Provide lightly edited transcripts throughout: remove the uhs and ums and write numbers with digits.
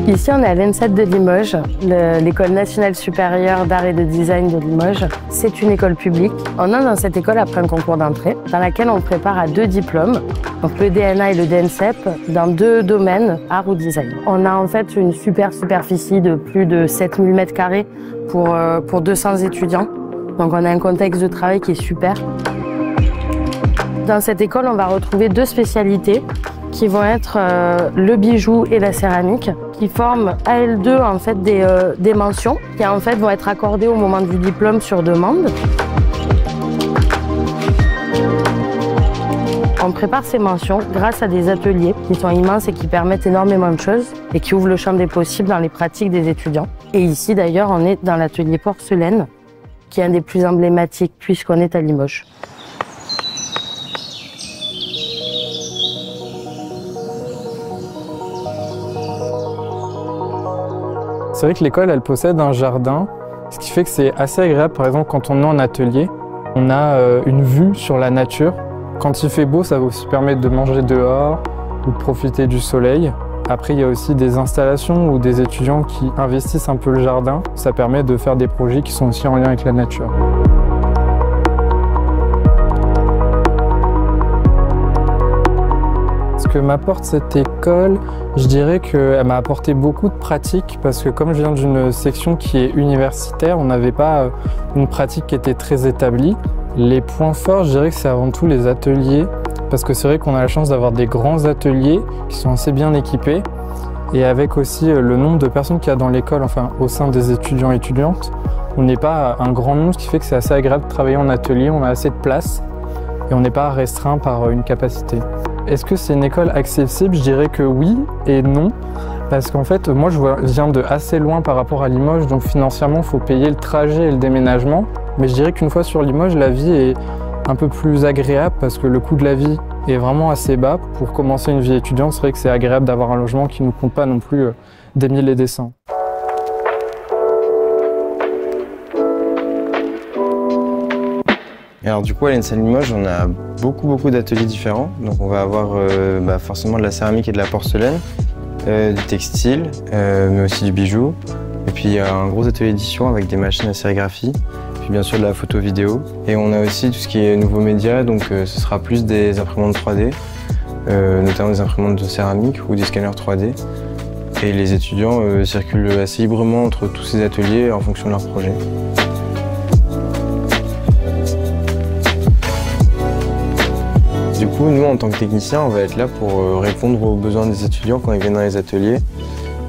Ici, on est à l'ENSET de Limoges, l'École nationale supérieure d'art et de design de Limoges. C'est une école publique. On a dans cette école après un concours d'entrée dans laquelle on prépare à 2 diplômes, donc le DNA et le DNCEP, dans 2 domaines, art ou design. On a en fait une super superficie de plus de 7000 m² pour 200 étudiants. Donc on a un contexte de travail qui est super. Dans cette école, on va retrouver 2 spécialités qui vont être le bijou et la céramique, qui forment à elles deux en fait des mentions qui en fait vont être accordées au moment du diplôme sur demande. On prépare ces mentions grâce à des ateliers qui sont immenses et qui permettent énormément de choses et qui ouvrent le champ des possibles dans les pratiques des étudiants. Et ici d'ailleurs, on est dans l'atelier porcelaine, qui est un des plus emblématiques puisqu'on est à Limoges. C'est vrai que l'école, elle possède un jardin, ce qui fait que c'est assez agréable. Par exemple, quand on est en atelier, on a une vue sur la nature. Quand il fait beau, ça va aussi permettre de manger dehors ou de profiter du soleil. Après, il y a aussi des installations ou des étudiants qui investissent un peu le jardin. Ça permet de faire des projets qui sont aussi en lien avec la nature. Ce que m'apporte cette école, je dirais qu'elle m'a apporté beaucoup de pratiques parce que comme je viens d'une section qui est universitaire, on n'avait pas une pratique qui était très établie. Les points forts, je dirais que c'est avant tout les ateliers parce que c'est vrai qu'on a la chance d'avoir des grands ateliers qui sont assez bien équipés et avec aussi le nombre de personnes qu'il y a dans l'école, enfin au sein des étudiants et étudiantes, on n'est pas un grand nombre, ce qui fait que c'est assez agréable de travailler en atelier, on a assez de place et on n'est pas restreint par une capacité. Est-ce que c'est une école accessible? Je dirais que oui et non. Parce qu'en fait, moi, je viens de assez loin par rapport à Limoges, donc financièrement, il faut payer le trajet et le déménagement. Mais je dirais qu'une fois sur Limoges, la vie est un peu plus agréable parce que le coût de la vie est vraiment assez bas. Pour commencer une vie étudiante, c'est vrai que c'est agréable d'avoir un logement qui ne nous coûte pas non plus des 1000 et des 100. Alors du coup à l'ENSET Limoges, on a beaucoup d'ateliers différents. Donc on va avoir forcément de la céramique et de la porcelaine, du textile, mais aussi du bijou. Et puis il y a un gros atelier d'édition avec des machines à sérigraphie, puis bien sûr de la photo vidéo. Et on a aussi tout ce qui est nouveaux médias, donc ce sera plus des imprimantes 3D, notamment des imprimantes de céramique ou des scanners 3D. Et les étudiants circulent assez librement entre tous ces ateliers en fonction de leur projet. Du coup, nous, en tant que techniciens, on va être là pour répondre aux besoins des étudiants quand ils viennent dans les ateliers.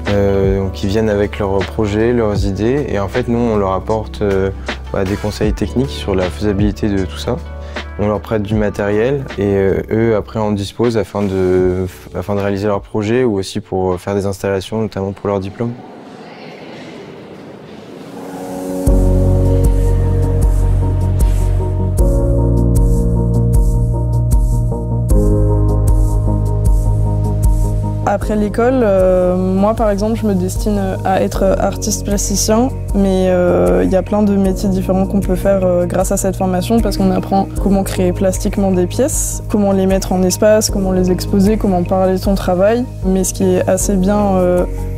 Donc, ils viennent avec leurs projets, leurs idées, et en fait, nous, on leur apporte des conseils techniques sur la faisabilité de tout ça. On leur prête du matériel et eux, après, en disposent afin de réaliser leurs projets ou aussi pour faire des installations, notamment pour leur diplôme. Après l'école, moi par exemple, je me destine à être artiste plasticien, mais il y a plein de métiers différents qu'on peut faire grâce à cette formation parce qu'on apprend comment créer plastiquement des pièces, comment les mettre en espace, comment les exposer, comment parler de son travail. Mais ce qui est assez bien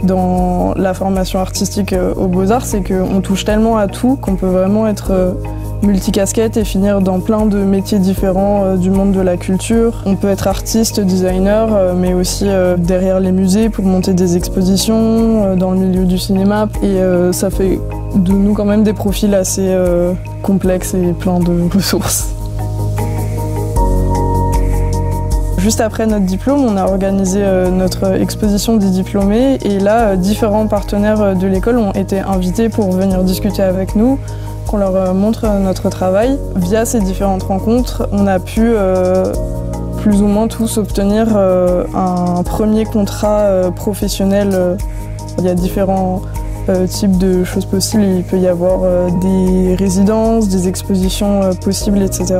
dans la formation artistique aux Beaux-Arts, c'est qu'on touche tellement à tout qu'on peut vraiment être multicasquette et finir dans plein de métiers différents du monde de la culture. On peut être artiste, designer, mais aussi derrière les musées pour monter des expositions, dans le milieu du cinéma. Et ça fait de nous quand même des profils assez complexes et pleins de ressources. Juste après notre diplôme, on a organisé notre exposition des diplômés et là, différents partenaires de l'école ont été invités pour venir discuter avec nous, qu'on leur montre notre travail. Via ces différentes rencontres, on a pu plus ou moins tous obtenir un premier contrat professionnel. Il y a différents types de choses possibles. Il peut y avoir des résidences, des expositions possibles, etc.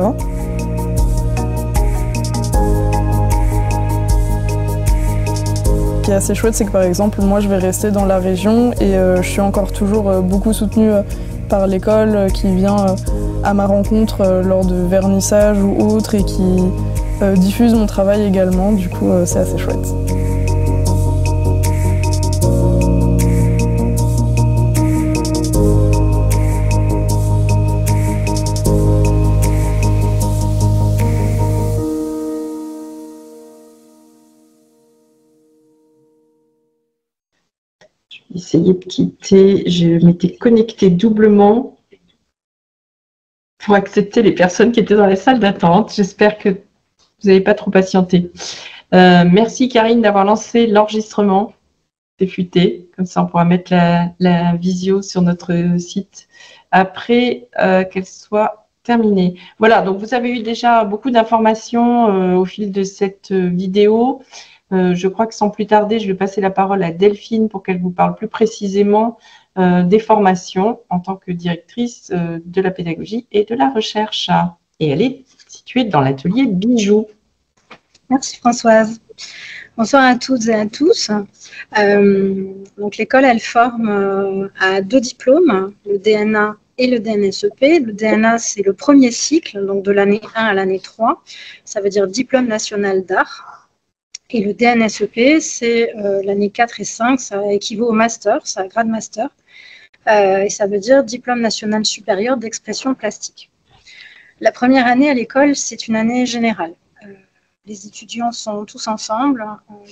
qui est assez chouette, c'est que par exemple, moi je vais rester dans la région et je suis encore toujours beaucoup soutenue par l'école qui vient à ma rencontre lors de vernissage ou autre et qui diffuse mon travail également. Du coup, c'est assez chouette. Essayer de quitter, je m'étais connectée doublement pour accepter les personnes qui étaient dans la salle d'attente. J'espère que vous n'avez pas trop patienté. Merci Karine d'avoir lancé l'enregistrement. C'est futé, comme ça on pourra mettre la visio sur notre site après qu'elle soit terminée. Voilà, donc vous avez eu déjà beaucoup d'informations au fil de cette vidéo. Je crois que sans plus tarder, je vais passer la parole à Delphine pour qu'elle vous parle plus précisément des formations en tant que directrice de la pédagogie et de la recherche. Et elle est située dans l'atelier Bijoux. Merci Françoise. Bonsoir à toutes et à tous. Donc l'école, elle forme à 2 diplômes, le DNA et le DNSEP. Le DNA, c'est le premier cycle, donc de l'année 1 à l'année 3. Ça veut dire Diplôme national d'art. Et le DNSEP, c'est l'année 4 et 5, ça équivaut au master, c'est un grade master. Et ça veut dire Diplôme national supérieur d'expression plastique. La première année à l'école, c'est une année générale. Les étudiants sont tous ensemble,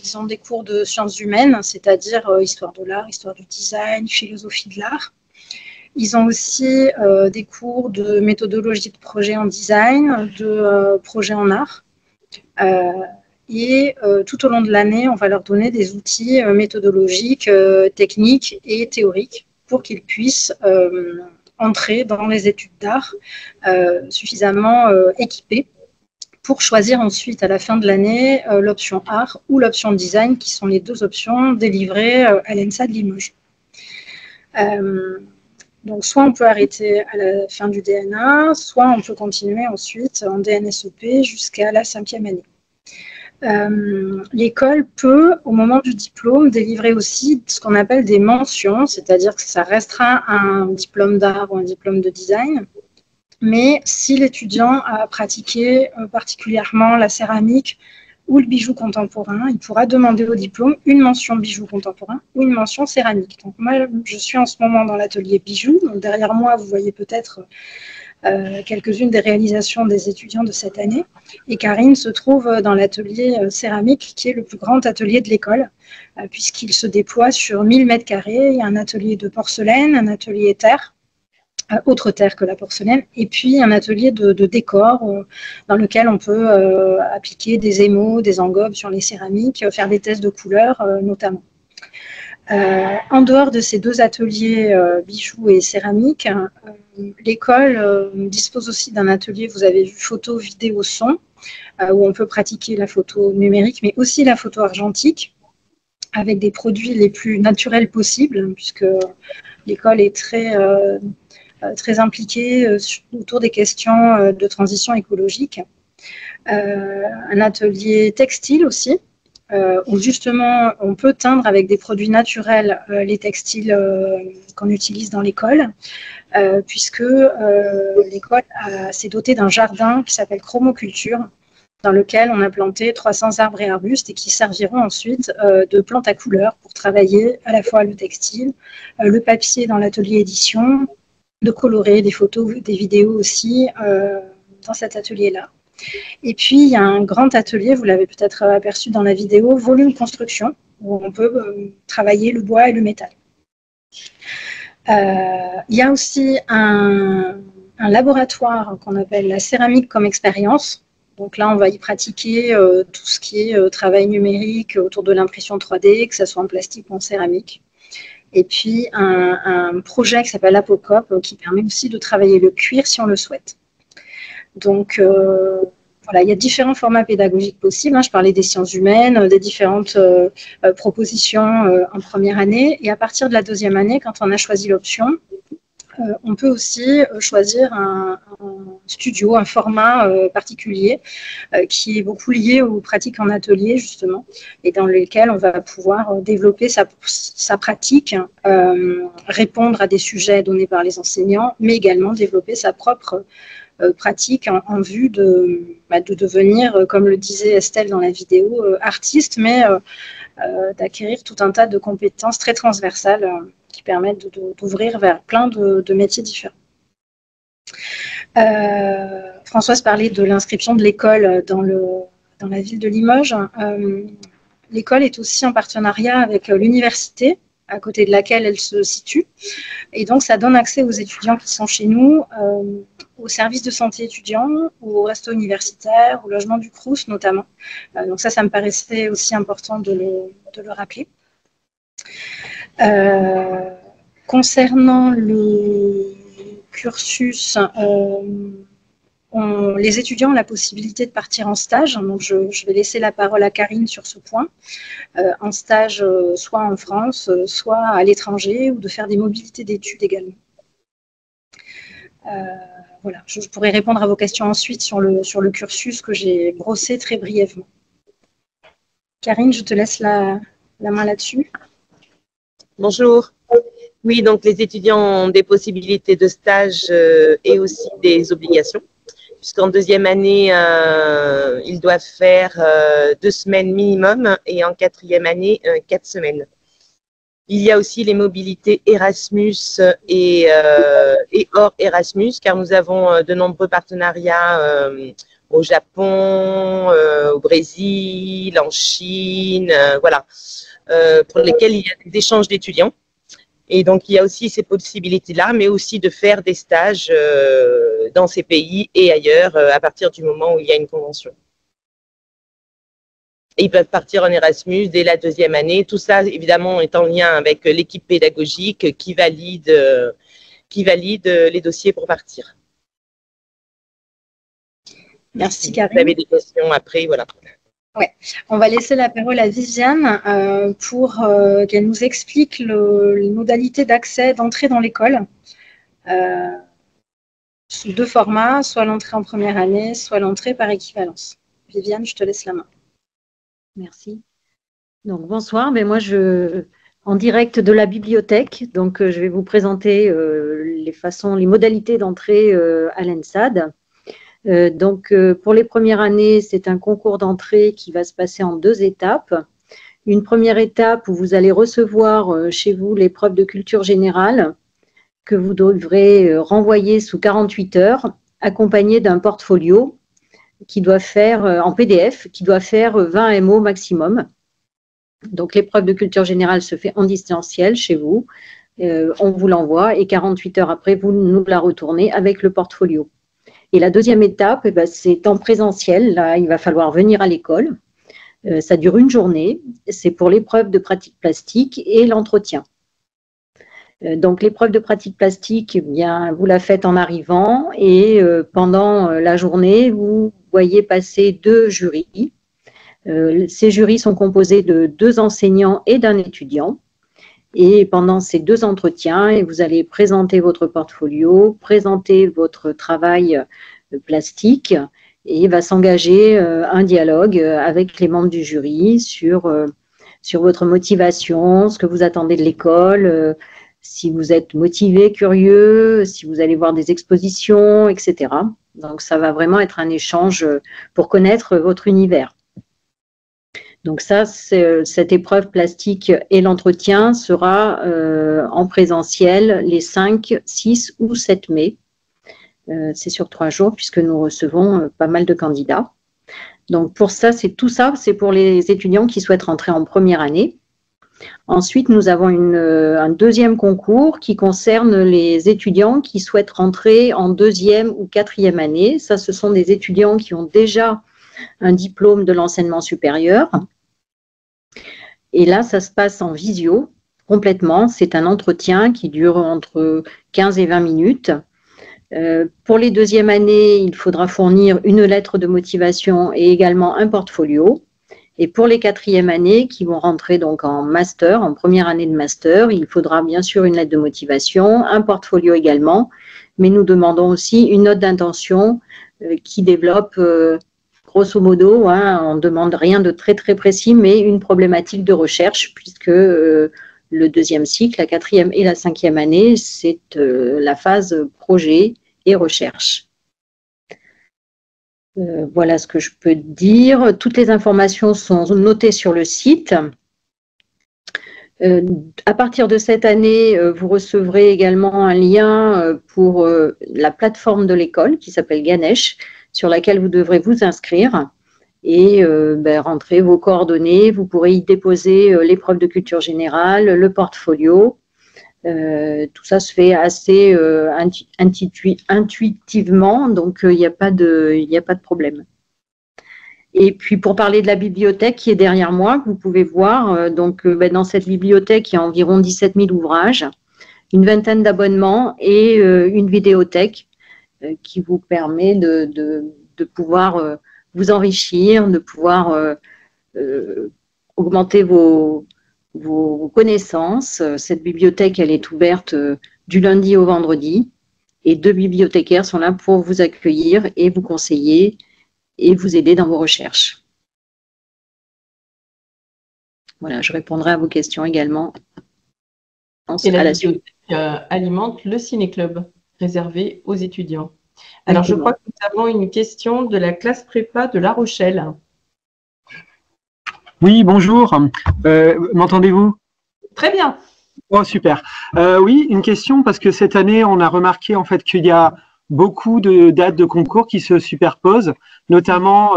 ils ont des cours de sciences humaines, c'est-à-dire histoire de l'art, histoire du design, philosophie de l'art. Ils ont aussi des cours de méthodologie de projet en design, de projet en art. Et tout au long de l'année, on va leur donner des outils méthodologiques, techniques et théoriques pour qu'ils puissent entrer dans les études d'art suffisamment équipés pour choisir ensuite à la fin de l'année l'option art ou l'option design, qui sont les 2 options délivrées à l'ENSA de Limoges. Donc soit on peut arrêter à la fin du DNA, soit on peut continuer ensuite en DNSEP jusqu'à la 5e année. L'école peut, au moment du diplôme, délivrer aussi ce qu'on appelle des mentions, c'est-à-dire que ça restera un diplôme d'art ou un diplôme de design, mais si l'étudiant a pratiqué particulièrement la céramique ou le bijou contemporain, il pourra demander au diplôme une mention bijou contemporain ou une mention céramique. Donc moi, je suis en ce moment dans l'atelier bijoux, donc derrière moi, vous voyez peut-être quelques-unes des réalisations des étudiants de cette année. Et Karine se trouve dans l'atelier céramique, qui est le plus grand atelier de l'école, puisqu'il se déploie sur 1000 m². Il y a un atelier de porcelaine, un atelier terre, autre terre que la porcelaine, et puis un atelier de décor dans lequel on peut appliquer des émaux, des engobes sur les céramiques, faire des tests de couleurs notamment. En dehors de ces 2 ateliers bijoux et céramique, l'école dispose aussi d'un atelier, vous avez vu, photo, vidéo, son, où on peut pratiquer la photo numérique, mais aussi la photo argentique, avec des produits les plus naturels possibles, puisque l'école est très impliquée autour des questions de transition écologique. Un atelier textile aussi, où justement on peut teindre avec des produits naturels les textiles qu'on utilise dans l'école, puisque l'école s'est dotée d'un jardin qui s'appelle Chromoculture, dans lequel on a planté 300 arbres et arbustes et qui serviront ensuite de plantes à couleurs pour travailler à la fois le textile, le papier dans l'atelier édition, de colorer des photos, des vidéos aussi dans cet atelier-là. Et puis, il y a un grand atelier, vous l'avez peut-être aperçu dans la vidéo, volume construction, où on peut travailler le bois et le métal. Il y a aussi un laboratoire qu'on appelle la céramique comme expérience. Donc là, on va y pratiquer tout ce qui est travail numérique autour de l'impression 3D, que ce soit en plastique ou en céramique. Et puis, un projet qui s'appelle Apocop, qui permet aussi de travailler le cuir si on le souhaite. Donc, voilà, il y a différents formats pédagogiques possibles. Je parlais des sciences humaines, des différentes propositions en première année. Et à partir de la 2e année, quand on a choisi l'option, on peut aussi choisir studio, un format particulier qui est beaucoup lié aux pratiques en atelier justement et dans lequel on va pouvoir développer sa pratique, répondre à des sujets donnés par les enseignants, mais également développer sa propre pratique en vue de devenir, comme le disait Estelle dans la vidéo, artiste, mais d'acquérir tout un tas de compétences très transversales qui permettent d'ouvrir vers plein de métiers différents. Françoise parlait de l'inscription de l'école dans la ville de Limoges. L'école est aussi en partenariat avec l'université, à côté de laquelle elle se situe. Et donc, ça donne accès aux étudiants qui sont chez nous, au service de santé étudiant, ou au resto universitaire, au logement du Crous notamment. Donc ça me paraissait aussi important de le rappeler. Concernant le cursus, les étudiants ont la possibilité de partir en stage. Donc je vais laisser la parole à Karine sur ce point. En stage, soit en France, soit à l'étranger, ou de faire des mobilités d'études également. Voilà, je pourrais répondre à vos questions ensuite sur le cursus que j'ai brossé très brièvement. Karine, je te laisse la main là-dessus. Bonjour. Oui, donc les étudiants ont des possibilités de stage et aussi des obligations, puisqu'en deuxième année, ils doivent faire 2 semaines minimum et en quatrième année, 4 semaines. Il y a aussi les mobilités Erasmus et hors Erasmus, car nous avons de nombreux partenariats au Japon, au Brésil, en Chine, voilà, pour lesquels il y a des échanges d'étudiants. Et donc, il y a aussi ces possibilités-là, mais aussi de faire des stages dans ces pays et ailleurs à partir du moment où il y a une convention. Et ils peuvent partir en Erasmus dès la deuxième année. Tout ça, évidemment, est en lien avec l'équipe pédagogique qui valide les dossiers pour partir. Merci, Karine. Vous avez des questions après, voilà. Ouais. On va laisser la parole à Viviane pour qu'elle nous explique les modalités d'accès, d'entrée dans l'école. Sous 2 formats, soit l'entrée en première année, soit l'entrée par équivalence. Viviane, je te laisse la main. Merci. Donc bonsoir, mais moi en direct de la bibliothèque, donc je vais vous présenter les modalités d'entrée à l'ENSAD. Donc pour les premières années, c'est un concours d'entrée qui va se passer en 2 étapes. Une première étape où vous allez recevoir chez vous l'épreuve de culture générale que vous devrez renvoyer sous 48 heures, accompagné d'un portfolio qui doit faire en PDF, qui doit faire 20 MO maximum. Donc l'épreuve de culture générale se fait en distanciel chez vous, on vous l'envoie et 48 heures après, vous nous la retournez avec le portfolio. Et la deuxième étape, c'est en présentiel, là il va falloir venir à l'école, ça dure 1 journée, c'est pour l'épreuve de pratique plastique et l'entretien. Donc l'épreuve de pratique plastique, eh bien, vous la faites en arrivant et pendant la journée, vous voyez passer 2 jurys. Ces jurys sont composés de 2 enseignants et d'un étudiant. Et pendant ces 2 entretiens, vous allez présenter votre portfolio, présenter votre travail plastique et il va s'engager un dialogue avec les membres du jury sur votre motivation, ce que vous attendez de l'école, si vous êtes motivé, curieux, si vous allez voir des expositions, etc. Donc, ça va vraiment être un échange pour connaître votre univers. Donc ça, cette épreuve plastique et l'entretien sera en présentiel les 5, 6 ou 7 mai. C'est sur 3 jours puisque nous recevons pas mal de candidats. Donc pour ça, c'est pour les étudiants qui souhaitent rentrer en première année. Ensuite, nous avons un deuxième concours qui concerne les étudiants qui souhaitent rentrer en 2e ou 4e année. Ça, ce sont des étudiants qui ont déjà un diplôme de l'enseignement supérieur. Et là, ça se passe en visio complètement. C'est un entretien qui dure entre 15 et 20 minutes. Pour les 2e années, il faudra fournir une lettre de motivation et également un portfolio. Et pour les 4e années qui vont rentrer donc en master, en première année de master, il faudra bien sûr une lettre de motivation, un portfolio également, mais nous demandons aussi une note d'intention qui développe, grosso modo, hein, on ne demande rien de très très précis, mais une problématique de recherche, puisque le deuxième cycle, la 4e et la 5e année, c'est la phase projet et recherche. Voilà ce que je peux dire. Toutes les informations sont notées sur le site. À partir de cette année, vous recevrez également un lien pour la plateforme de l'école qui s'appelle Ganesh, sur laquelle vous devrez vous inscrire et rentrer vos coordonnées. Vous pourrez y déposer l'épreuve de culture générale, le portfolio. Tout ça se fait assez intuitivement, donc il n'y a pas de problème. Et puis pour parler de la bibliothèque qui est derrière moi, vous pouvez voir, dans cette bibliothèque, il y a environ 17 000 ouvrages, une vingtaine d'abonnements et une vidéothèque qui vous permet de pouvoir vous enrichir, de pouvoir augmenter vos connaissances. Cette bibliothèque, elle est ouverte du lundi au vendredi et 2 bibliothécaires sont là pour vous accueillir et vous conseiller et vous aider dans vos recherches. Voilà, je répondrai à vos questions également. Et la bibliothèque alimente le ciné-club réservé aux étudiants. Alors, je crois que nous avons une question de la classe prépa de La Rochelle. Oui, bonjour. M'entendez-vous? Très bien. Oh, super. Oui, une question, parce que cette année, on a remarqué en fait qu'il y a beaucoup de dates de concours qui se superposent, notamment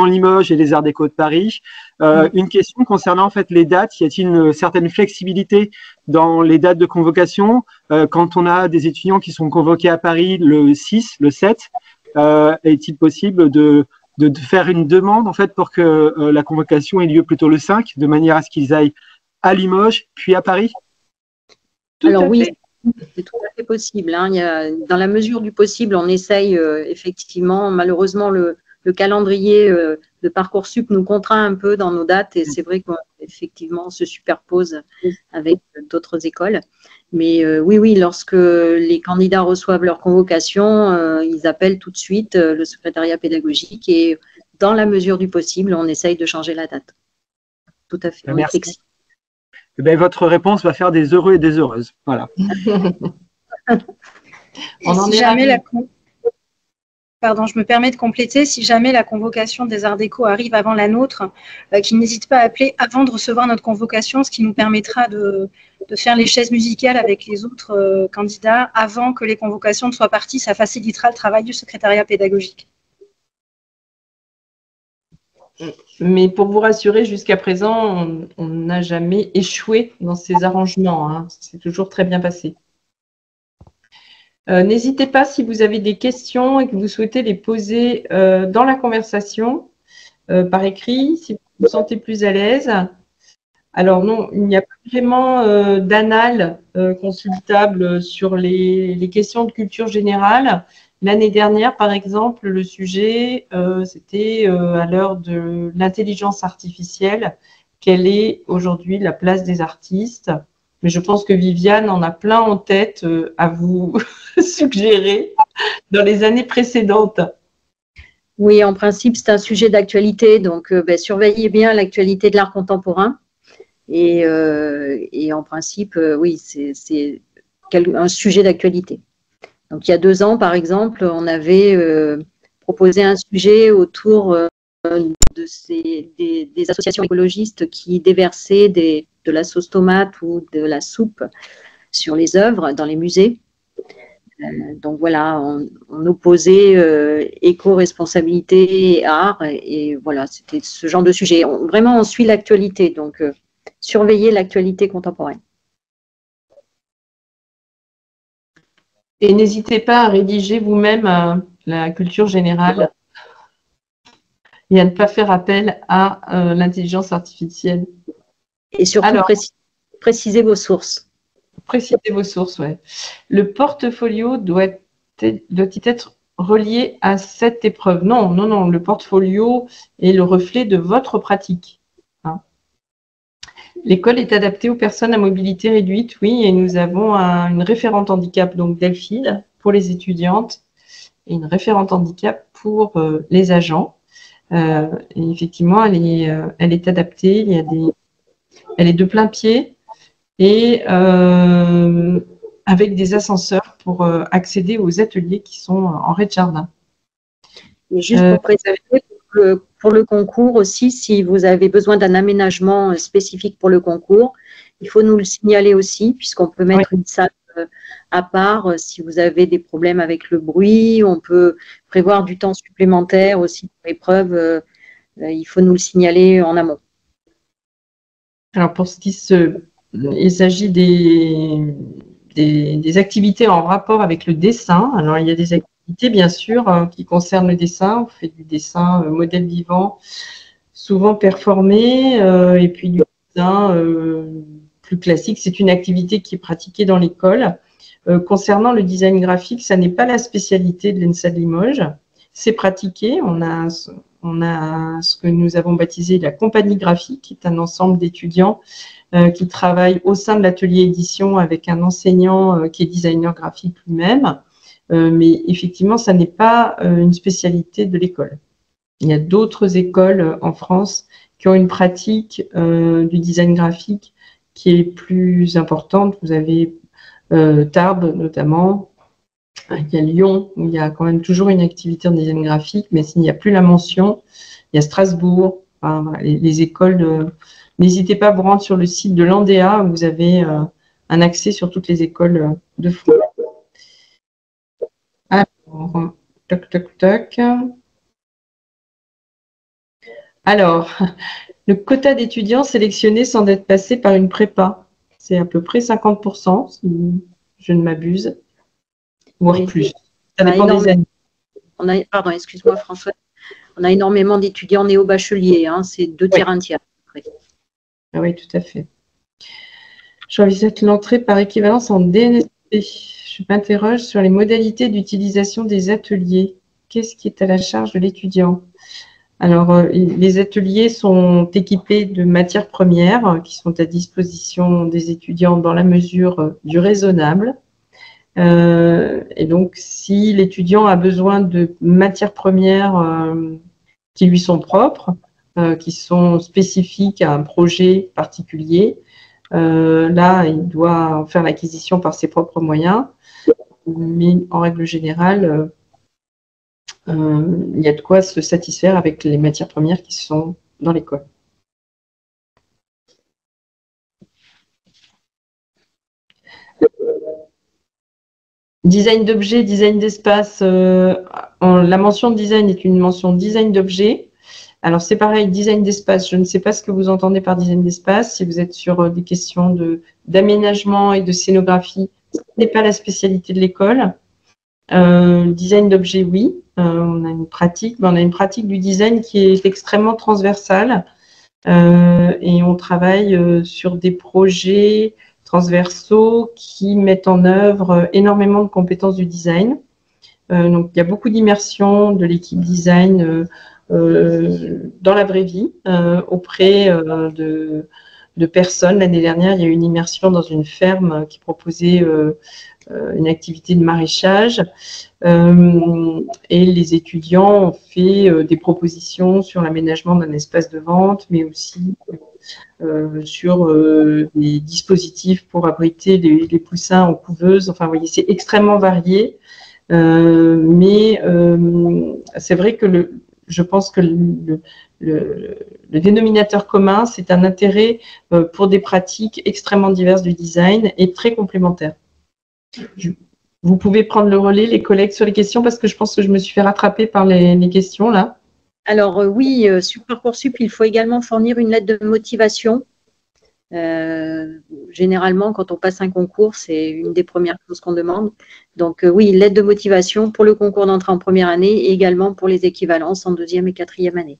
Limoges et les Arts Déco de Paris. Une question concernant en fait les dates, y a-t-il une certaine flexibilité dans les dates de convocation quand on a des étudiants qui sont convoqués à Paris le 6, le 7, est-il possible de faire une demande en fait pour que la convocation ait lieu plutôt le 5, de manière à ce qu'ils aillent à Limoges puis à Paris? Alors oui, c'est tout à fait possible. Hein. Dans la mesure du possible, on essaye effectivement, malheureusement, le calendrier de Parcoursup nous contraint un peu dans nos dates et c'est vrai qu'effectivement, on se superpose avec d'autres écoles. Mais oui, lorsque les candidats reçoivent leur convocation, ils appellent tout de suite le secrétariat pédagogique et dans la mesure du possible, on essaye de changer la date. Tout à fait. Merci. Votre réponse va faire des heureux et des heureuses. Voilà. Pardon, je me permets de compléter. Si jamais la convocation des Arts Déco arrive avant la nôtre, qu'ils n'hésitent pas à appeler avant de recevoir notre convocation, ce qui nous permettra de faire les chaises musicales avec les autres candidats avant que les convocations ne soient parties. Ça facilitera le travail du secrétariat pédagogique. Mais pour vous rassurer, jusqu'à présent, on n'a jamais échoué dans ces arrangements. Hein. C'est toujours très bien passé. N'hésitez pas, si vous avez des questions et que vous souhaitez les poser dans la conversation, par écrit, si vous vous sentez plus à l'aise. Alors non, il n'y a pas vraiment d'annales consultables sur les questions de culture générale. L'année dernière, par exemple, le sujet, c'était à l'heure de l'intelligence artificielle. Quelle est aujourd'hui la place des artistes? Mais je pense que Viviane en a plein en tête à vous suggérer dans les années précédentes. Oui, en principe, c'est un sujet d'actualité. Donc, surveillez bien l'actualité de l'art contemporain. Et en principe, oui, c'est un sujet d'actualité. Donc, il y a 2 ans, par exemple, on avait proposé un sujet autour des associations écologistes qui déversaient de la sauce tomate ou de la soupe sur les œuvres dans les musées. Donc voilà, on opposait éco-responsabilité et art, et voilà, c'était ce genre de sujet. Vraiment, on suit l'actualité, donc surveillez l'actualité contemporaine. Et n'hésitez pas à rédiger vous-même la culture générale et à ne pas faire appel à l'intelligence artificielle. Et surtout, précisez vos sources. Précisez vos sources, oui. Le portfolio doit-il être relié à cette épreuve? Non, non, non. Le portfolio est le reflet de votre pratique. Hein. L'école est adaptée aux personnes à mobilité réduite, oui, et nous avons une référente handicap, donc Delphine, pour les étudiantes et une référente handicap pour les agents. Et effectivement, elle est adaptée. Elle est de plein pied et avec des ascenseurs pour accéder aux ateliers qui sont en rez-de-jardin. Et juste pour préciser, pour le concours aussi, si vous avez besoin d'un aménagement spécifique pour le concours, il faut nous le signaler aussi, puisqu'on peut mettre une salle à part. Si vous avez des problèmes avec le bruit, on peut prévoir du temps supplémentaire aussi pour l'épreuve. Il faut nous le signaler en amont. Alors, pour ce qui il s'agit des activités en rapport avec le dessin. Alors, il y a des activités, bien sûr, qui concernent le dessin. On fait du dessin modèle vivant, souvent performé, et puis du dessin plus classique. C'est une activité qui est pratiquée dans l'école. Concernant le design graphique, ça n'est pas la spécialité de l'ENSA de Limoges. C'est pratiqué. On a ce que nous avons baptisé la compagnie graphique, qui est un ensemble d'étudiants qui travaillent au sein de l'atelier édition avec un enseignant qui est designer graphique lui-même. Mais effectivement, ça n'est pas une spécialité de l'école. Il y a d'autres écoles en France qui ont une pratique du design graphique qui est plus importante. Vous avez Tarbes notamment. Il y a Lyon, où il y a quand même toujours une activité en design graphique, mais s'il n'y a plus la mention, il y a Strasbourg, enfin, les écoles. N'hésitez pas à vous rendre sur le site de l'Andea, où vous avez un accès sur toutes les écoles de France. Alors, toc, toc, toc. Alors, le quota d'étudiants sélectionnés sans être passés par une prépa, c'est à peu près 50%, si je ne m'abuse. Voire plus. Ça dépend des années. Pardon, excuse-moi François. On a énormément d'étudiants néo-bacheliers, hein, c'est 2 tiers, 1 tiers. Ah oui, tout à fait. J'envisage l'entrée par équivalence en DNSP. Je m'interroge sur les modalités d'utilisation des ateliers. Qu'est-ce qui est à la charge de l'étudiant? Alors, les ateliers sont équipés de matières premières qui sont à disposition des étudiants dans la mesure du raisonnable. Et donc, si l'étudiant a besoin de matières premières qui lui sont propres, qui sont spécifiques à un projet particulier, là, il doit en faire l'acquisition par ses propres moyens. Mais en règle générale, il y a de quoi se satisfaire avec les matières premières qui sont dans l'école. Design d'objet, design d'espace. La mention design est une mention design d'objet. Alors, c'est pareil, design d'espace. Je ne sais pas ce que vous entendez par design d'espace. Si vous êtes sur des questions d'aménagement et de scénographie, ce n'est pas la spécialité de l'école. Design d'objet, oui. On a une pratique, mais on a une pratique du design qui est extrêmement transversale. Et on travaille sur des projets transversaux qui mettent en œuvre énormément de compétences du design. Donc, il y a beaucoup d'immersion de l'équipe design dans la vraie vie auprès de personnes. L'année dernière, il y a eu une immersion dans une ferme qui proposait une activité de maraîchage et les étudiants ont fait des propositions sur l'aménagement d'un espace de vente, mais aussi sur des dispositifs pour abriter les poussins en couveuse. Enfin, vous voyez, c'est extrêmement varié, mais c'est vrai que je pense que le dénominateur commun, c'est un intérêt pour des pratiques extrêmement diverses du design et très complémentaires. Vous pouvez prendre le relais, les collègues, sur les questions, parce que je pense que je me suis fait rattraper par les questions là. Alors oui, sur Parcoursup, il faut également fournir une lettre de motivation. Généralement, quand on passe un concours, c'est une des premières choses qu'on demande. Donc oui, lettre de motivation pour le concours d'entrée en première année et également pour les équivalences en 2e et 4e année.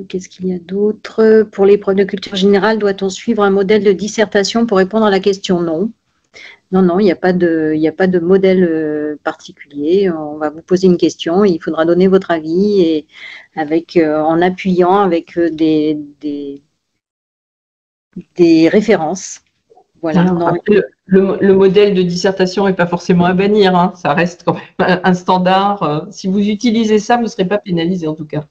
Qu'est-ce qu'il y a d'autre? Pour l'épreuve de culture générale, doit-on suivre un modèle de dissertation pour répondre à la question? Non. Non, il n'y a pas de modèle particulier. On va vous poser une question et il faudra donner votre avis et en appuyant avec des références. Voilà. Après, le modèle de dissertation n'est pas forcément à bannir, hein. Ça reste quand même un standard. Si vous utilisez ça, vous ne serez pas pénalisé en tout cas.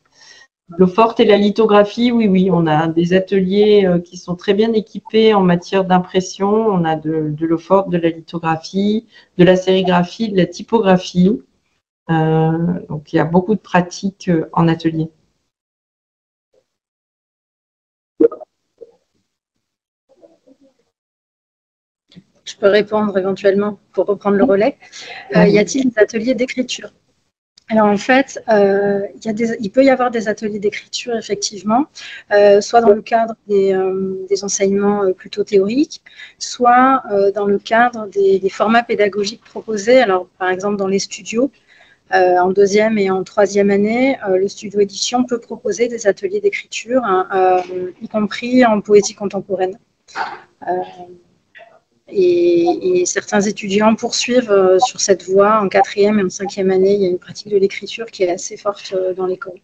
L'eau forte et la lithographie, oui, on a des ateliers qui sont très bien équipés en matière d'impression. On a de l'eau forte, de la lithographie, de la sérigraphie, de la typographie. Donc il y a beaucoup de pratiques en atelier. Je peux répondre éventuellement pour reprendre le relais. Y a-t-il des ateliers d'écriture? Alors en fait, il peut y avoir des ateliers d'écriture effectivement, soit dans le cadre des enseignements plutôt théoriques, soit dans le cadre des formats pédagogiques proposés. Alors par exemple dans les studios, en deuxième et en troisième année, le studio édition peut proposer des ateliers d'écriture, y compris en poésie contemporaine. Et certains étudiants poursuivent sur cette voie. En quatrième et en cinquième année, il y a une pratique de l'écriture qui est assez forte dans l'école.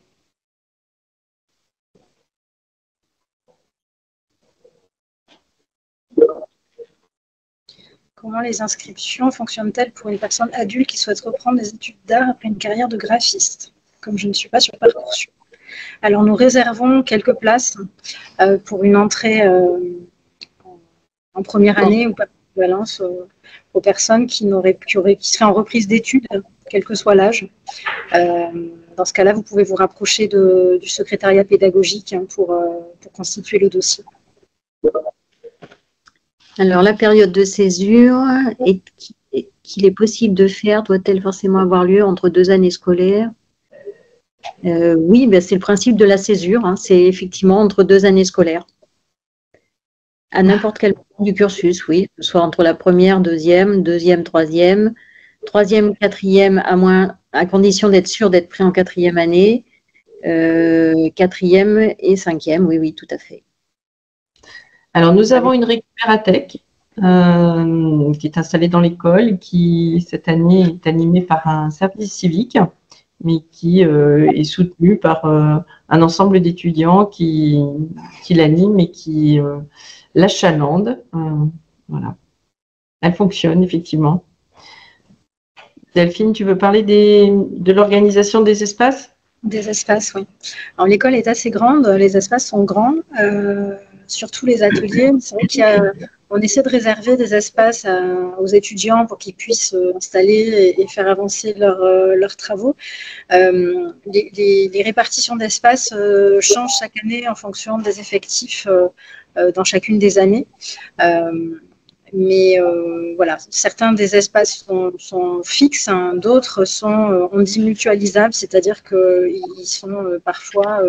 Comment les inscriptions fonctionnent-elles pour une personne adulte qui souhaite reprendre des études d'art après une carrière de graphiste, comme je ne suis pas sur Parcoursup? Alors, nous réservons quelques places pour une entrée en première année ou pas d'équivalence aux personnes qui seraient en reprise d'études, quel que soit l'âge. Dans ce cas-là, vous pouvez vous rapprocher du secrétariat pédagogique pour constituer le dossier. Alors, la période de césure, qu'il est possible de faire, doit-elle forcément avoir lieu entre 2 années scolaires? Oui, ben c'est le principe de la césure, hein, c'est effectivement entre 2 années scolaires. À n'importe quel moment du cursus, oui, soit entre la première, deuxième, troisième, quatrième, à condition d'être sûr d'être pris en quatrième année, quatrième et cinquième, oui, tout à fait. Alors, nous avons une récupérathèque qui est installée dans l'école, qui cette année est animée par un service civique, mais qui est soutenu par un ensemble d'étudiants qui l'animent et qui l'achalandent. Voilà. Elle fonctionne, effectivement. Delphine, tu veux parler de l'organisation des espaces? Des espaces, oui. Alors, l'école est assez grande, les espaces sont grands, surtout les ateliers. C'est vrai qu'on essaie de réserver des espaces aux étudiants pour qu'ils puissent installer et faire avancer leurs travaux. Les répartitions d'espaces changent chaque année en fonction des effectifs dans chacune des années. Mais voilà, certains des espaces sont fixes, hein, d'autres sont, on dit mutualisables, c'est-à-dire qu'ils sont parfois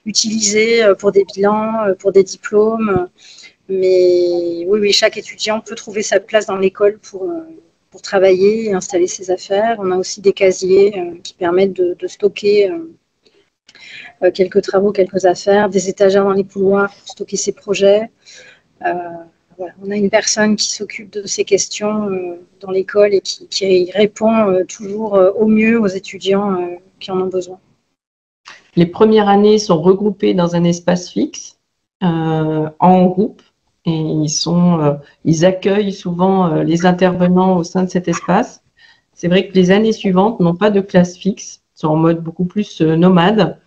utilisés pour des bilans, pour des diplômes. Mais oui, chaque étudiant peut trouver sa place dans l'école pour travailler et installer ses affaires. On a aussi des casiers qui permettent de stocker quelques travaux, quelques affaires, des étagères dans les couloirs pour stocker ses projets. Voilà, on a une personne qui s'occupe de ces questions dans l'école et qui répond toujours au mieux aux étudiants qui en ont besoin. Les premières années sont regroupées dans un espace fixe, en groupe, et ils accueillent souvent les intervenants au sein de cet espace. C'est vrai que les années suivantes n'ont pas de classe fixe, sont en mode beaucoup plus nomade.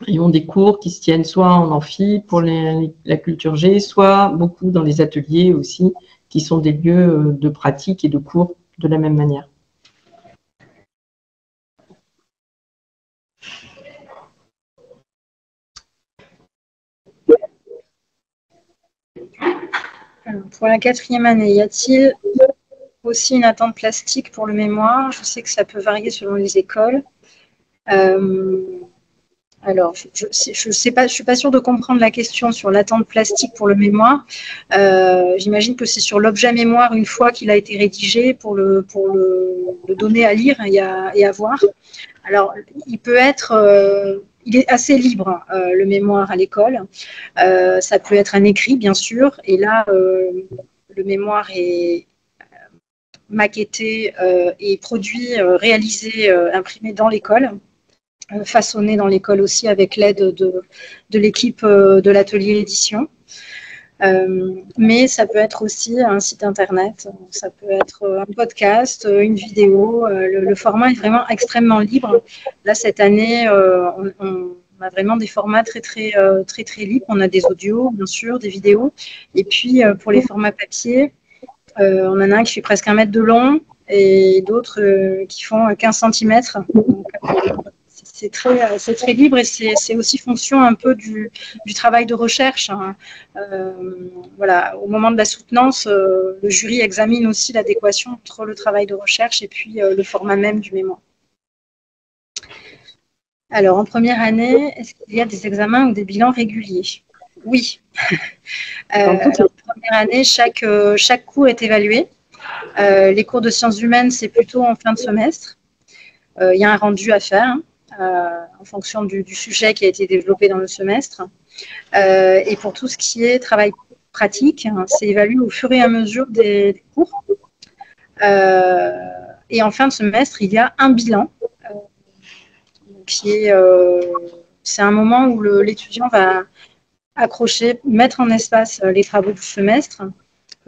Ils ont des cours qui se tiennent soit en amphi pour la culture G, soit beaucoup dans les ateliers aussi, qui sont des lieux de pratique et de cours de la même manière. Alors, pour la quatrième année, y a-t-il aussi une attente plastique pour le mémoire? Je sais que ça peut varier selon les écoles. Alors, je suis pas sûre de comprendre la question sur l'attente plastique pour le mémoire. J'imagine que c'est sur l'objet mémoire une fois qu'il a été rédigé pour le donner à lire et à voir. Alors, il est assez libre, le mémoire à l'école. Ça peut être un écrit, bien sûr, et là, le mémoire est maquetté et produit, réalisé, imprimé dans l'école. Façonné dans l'école aussi avec l'aide de l'équipe de l'atelier édition. Mais ça peut être aussi un site internet, ça peut être un podcast, une vidéo. Le format est vraiment extrêmement libre. Là, cette année, on a vraiment des formats très libres. On a des audios, bien sûr, des vidéos. Et puis, pour les formats papier, on en a un qui fait presque 1 mètre de long et d'autres qui font 15 cm. Donc, c'est très libre et c'est aussi fonction un peu du travail de recherche. Hein. Voilà, au moment de la soutenance, le jury examine aussi l'adéquation entre le travail de recherche et puis le format même du mémoire. Alors, en première année, est-ce qu'il y a des examens ou des bilans réguliers? Oui. En première année, chaque cours est évalué. Les cours de sciences humaines, c'est plutôt en fin de semestre. Il y a un rendu à faire en fonction du sujet qui a été développé dans le semestre. Et pour tout ce qui est travail pratique, c'est évalué au fur et à mesure des cours. Et en fin de semestre, il y a un bilan c'est un moment où l'étudiant va accrocher, mettre en espace les travaux du semestre,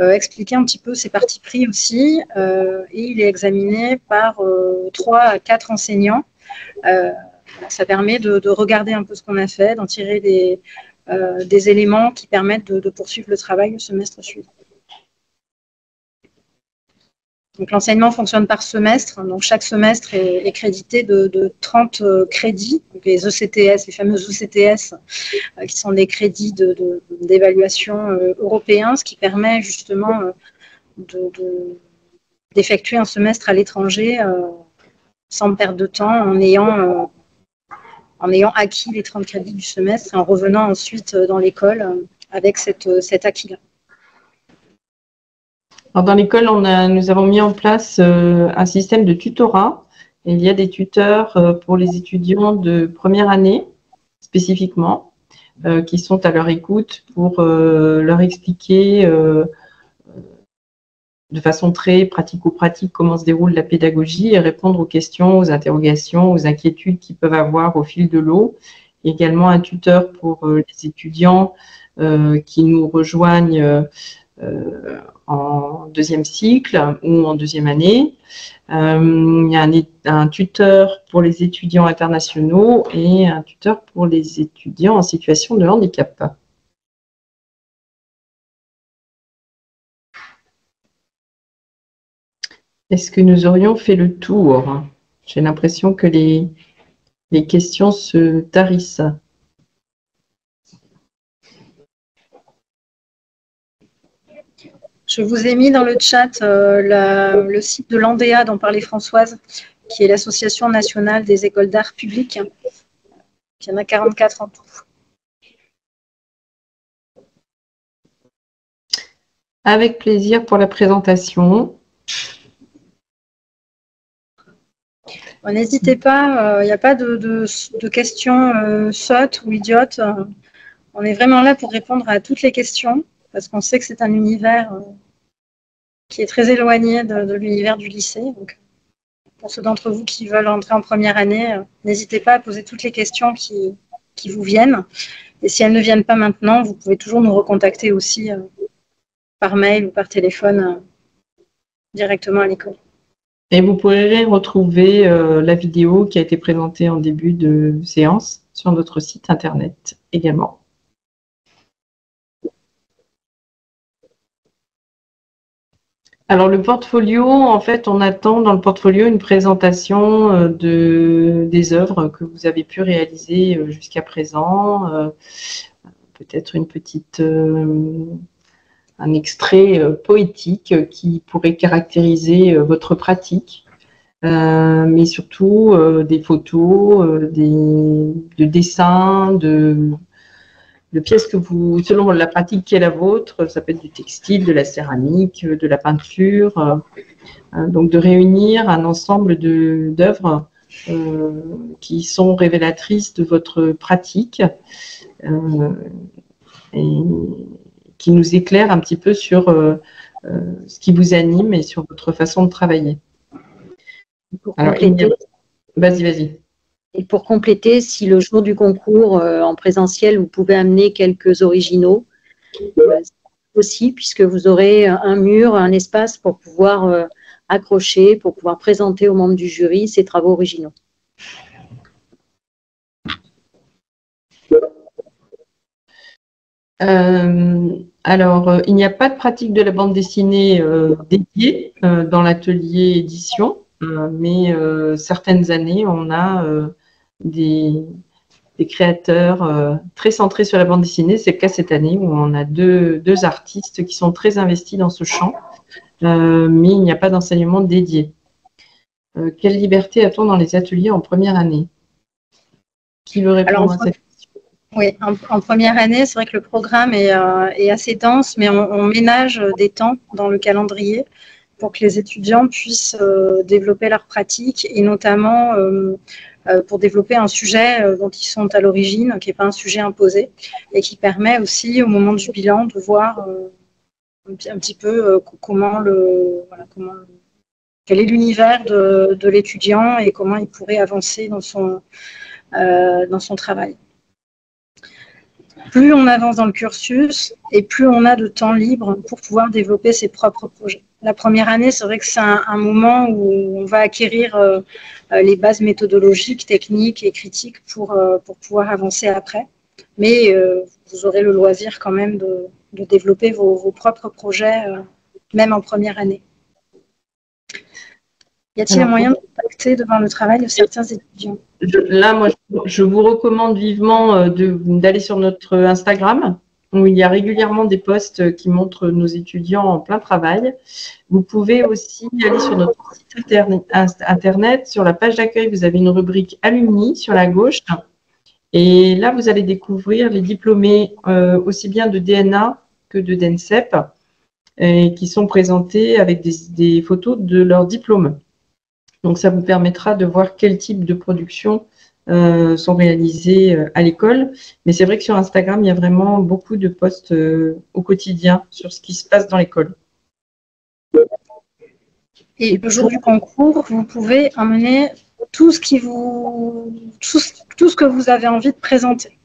expliquer un petit peu ses parties pris aussi, et il est examiné par 3 à 4 enseignants. Ça permet de regarder un peu ce qu'on a fait, d'en tirer des éléments qui permettent de poursuivre le travail le semestre suivant. Donc l'enseignement fonctionne par semestre, donc chaque semestre est crédité de 30 crédits, donc les ECTS, les fameux ECTS, qui sont des crédits d'évaluation européens, ce qui permet justement d'effectuer un semestre à l'étranger sans perdre de temps, en ayant acquis les 30 crédits du semestre et en revenant ensuite dans l'école avec cet acquis-là. Alors dans l'école, nous avons mis en place un système de tutorat. Et il y a des tuteurs pour les étudiants de première année, spécifiquement, qui sont à leur écoute pour leur expliquer de façon très pratico-pratique comment se déroule la pédagogie et répondre aux questions, aux interrogations, aux inquiétudes qu'ils peuvent avoir au fil de l'eau. Il y a également un tuteur pour les étudiants qui nous rejoignent en 2e cycle ou en 2e année. Il y a un tuteur pour les étudiants internationaux et un tuteur pour les étudiants en situation de handicap. Est-ce que nous aurions fait le tour? J'ai l'impression que les questions se tarissent. Je vous ai mis dans le chat le site de l'ANDEA dont parlait Françoise, qui est l'Association nationale des écoles d'art publiques. Il y en a 44 en tout. Avec plaisir pour la présentation. N'hésitez pas, il n'y a pas de questions sottes ou idiotes. On est vraiment là pour répondre à toutes les questions, parce qu'on sait que c'est un univers qui est très éloigné de l'univers du lycée. Donc, pour ceux d'entre vous qui veulent entrer en première année, n'hésitez pas à poser toutes les questions qui vous viennent. Et si elles ne viennent pas maintenant, vous pouvez toujours nous recontacter aussi par mail ou par téléphone directement à l'école. Et vous pourrez retrouver la vidéo qui a été présentée en début de séance sur notre site internet également. Alors le portfolio, en fait, on attend dans le portfolio une présentation des œuvres que vous avez pu réaliser jusqu'à présent, peut-être un extrait poétique qui pourrait caractériser votre pratique, mais surtout des photos, de dessins, de pièces que vous, selon la pratique qui est la vôtre, ça peut être du textile, de la céramique, de la peinture, donc de réunir un ensemble d'œuvres qui sont révélatrices de votre pratique et qui nous éclairent un petit peu sur ce qui vous anime et sur votre façon de travailler. Alors, vas-y. Et pour compléter, si le jour du concours en présentiel, vous pouvez amener quelques originaux, aussi, puisque vous aurez un mur, un espace pour pouvoir accrocher, pour pouvoir présenter aux membres du jury ces travaux originaux. Il n'y a pas de pratique de la bande dessinée dédiée dans l'atelier édition, mais certaines années, on a des créateurs très centrés sur la bande dessinée. C'est le cas cette année où on a deux artistes qui sont très investis dans ce champ, mais il n'y a pas d'enseignement dédié. Quelle liberté a-t-on dans les ateliers en première année? Qui veut répondre à cette question? Oui, en première année, c'est vrai que le programme est assez dense, mais on ménage des temps dans le calendrier pour que les étudiants puissent développer leur pratique et notamment pour développer un sujet dont ils sont à l'origine, qui n'est pas un sujet imposé et qui permet aussi au moment du bilan de voir un petit peu quel est l'univers de l'étudiant et comment il pourrait avancer dans son travail. Plus on avance dans le cursus et plus on a de temps libre pour pouvoir développer ses propres projets. La première année, c'est vrai que c'est un moment où on va acquérir les bases méthodologiques, techniques et critiques pour pouvoir avancer après. Mais vous aurez le loisir quand même de développer vos propres projets, même en première année. Y a-t-il un moyen de contacter devant le travail de certains étudiants? Moi, je vous recommande vivement d'aller sur notre Instagram, où il y a régulièrement des posts qui montrent nos étudiants en plein travail. Vous pouvez aussi aller sur notre site internet, sur la page d'accueil, vous avez une rubrique Alumni sur la gauche. Et là, vous allez découvrir les diplômés aussi bien de DNA que de DENSEP, qui sont présentés avec des photos de leur diplôme. Donc, ça vous permettra de voir quel type de production sont réalisées à l'école. Mais c'est vrai que sur Instagram, il y a vraiment beaucoup de posts au quotidien sur ce qui se passe dans l'école. Et le jour du concours, vous pouvez emmener tout ce que vous avez envie de présenter.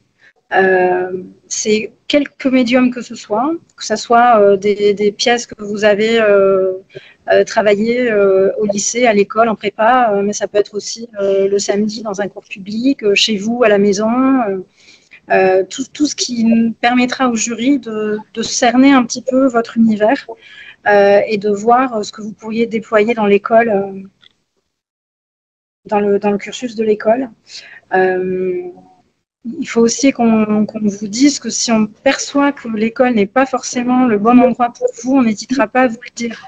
C'est quelques médiums que ce soit des pièces que vous avez travaillées au lycée, à l'école, en prépa, mais ça peut être aussi le samedi dans un cours public, chez vous, à la maison, tout ce qui permettra au jury de cerner un petit peu votre univers et de voir ce que vous pourriez déployer dans l'école, dans le cursus de l'école. Il faut aussi qu'on vous dise que si on perçoit que l'école n'est pas forcément le bon endroit pour vous, on n'hésitera pas à vous le dire.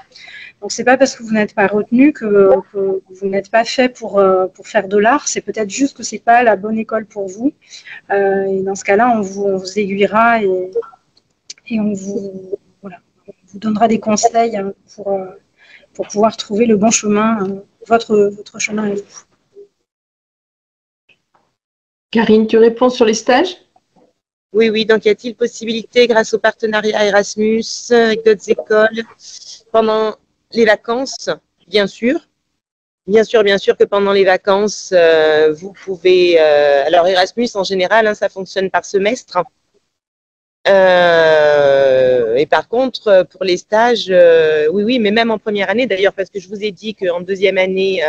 Donc, c'est pas parce que vous n'êtes pas retenu que vous n'êtes pas fait pour faire de l'art. C'est peut-être juste que c'est pas la bonne école pour vous. Et dans ce cas-là, on vous aiguillera et on vous donnera des conseils pour pouvoir trouver le bon chemin, votre chemin à vous. Karine, tu réponds sur les stages? Oui. Donc, y a-t-il possibilité, grâce au partenariat Erasmus avec d'autres écoles, pendant les vacances? Bien sûr. Bien sûr que pendant les vacances, vous pouvez… alors, Erasmus, en général, ça fonctionne par semestre. Et par contre, pour les stages, oui, mais même en première année, d'ailleurs, parce que je vous ai dit qu'en deuxième année,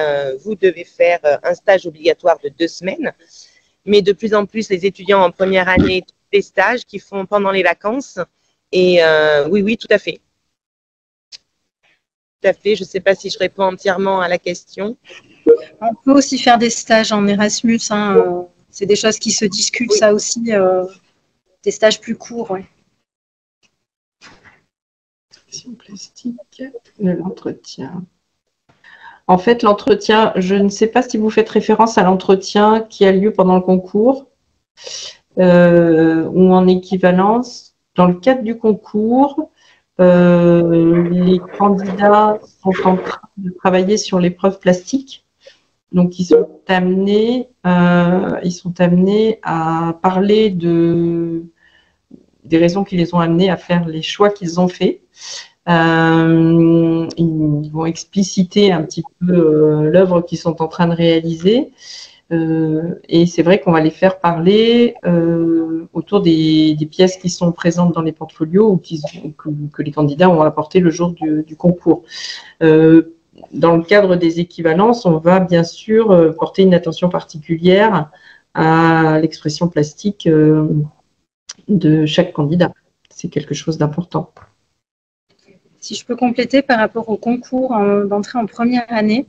vous devez faire un stage obligatoire de 2 semaines. Mais de plus en plus, les étudiants en première année, des stages qu'ils font pendant les vacances. Et oui, tout à fait. Tout à fait. Je ne sais pas si je réponds entièrement à la question. On peut aussi faire des stages en Erasmus. C'est des choses qui se discutent, oui. Ça aussi, des stages plus courts. Ouais. Plastique, l'entretien. En fait, l'entretien, je ne sais pas si vous faites référence à l'entretien qui a lieu pendant le concours ou en équivalence. Dans le cadre du concours, les candidats sont en train de travailler sur l'épreuve plastique. Donc, ils sont amenés à parler des raisons qui les ont amenés à faire les choix qu'ils ont faits. Ils vont expliciter un petit peu l'œuvre qu'ils sont en train de réaliser. Et c'est vrai qu'on va les faire parler autour des pièces qui sont présentes dans les portfolios ou que les candidats ont apporté le jour du concours. Dans le cadre des équivalences, on va bien sûr porter une attention particulière à l'expression plastique de chaque candidat. C'est quelque chose d'important. Si je peux compléter par rapport au concours d'entrée en première année,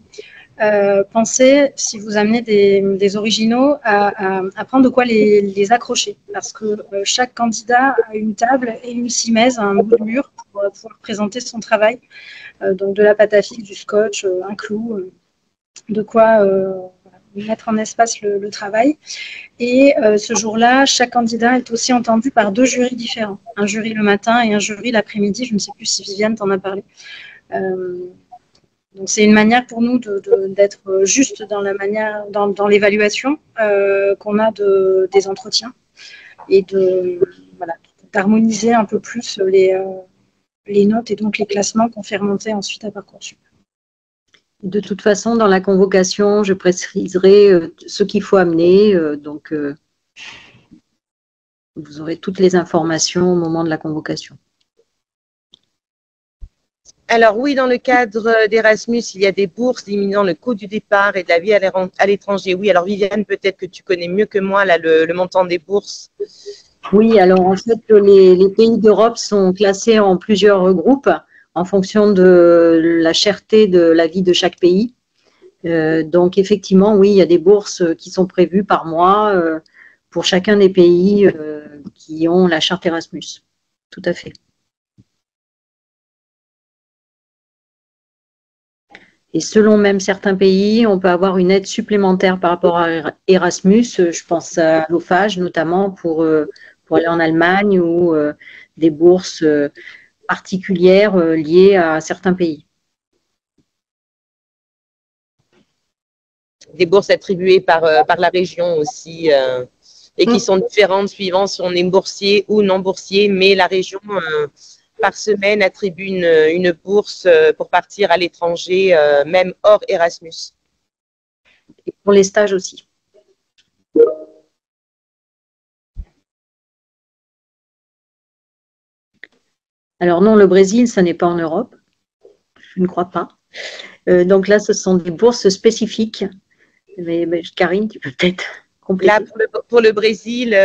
pensez, si vous amenez des originaux, à prendre de quoi les accrocher. Parce que chaque candidat a une table et une simèse, un bout de mur pour pouvoir présenter son travail. Donc de la pâte à fixe, du scotch, un clou, de quoi mettre en espace le travail. Et ce jour-là, chaque candidat est aussi entendu par 2 jurys différents. Un jury le matin et un jury l'après-midi. Je ne sais plus si Viviane t'en a parlé. Donc c'est une manière pour nous d'être juste dans la manière, dans l'évaluation qu'on a des entretiens et d'harmoniser un peu plus les notes et donc les classements qu'on fait remonter ensuite à Parcoursup. De toute façon, dans la convocation, je préciserai ce qu'il faut amener. Donc, vous aurez toutes les informations au moment de la convocation. Alors oui, dans le cadre d'Erasmus, il y a des bourses diminuant le coût du départ et de la vie à l'étranger. Oui, alors Viviane, peut-être que tu connais mieux que moi là, le montant des bourses. Oui, alors en fait, les pays d'Europe sont classés en plusieurs groupes en fonction de la cherté de la vie de chaque pays. Donc effectivement, oui, il y a des bourses qui sont prévues par mois pour chacun des pays qui ont la charte Erasmus. Tout à fait. Et selon même certains pays, on peut avoir une aide supplémentaire par rapport à Erasmus. Je pense à l'OFAGE notamment pour aller en Allemagne ou des bourses particulières liées à certains pays. Des bourses attribuées par la région aussi et qui sont différentes suivant si on est boursier ou non boursier, mais la région par semaine attribue une bourse pour partir à l'étranger, même hors Erasmus. Et pour les stages aussi. Alors non, le Brésil, ça n'est pas en Europe. Je ne crois pas. Donc là, ce sont des bourses spécifiques. Mais Karine, tu peux peut-être compléter. Là, pour le Brésil,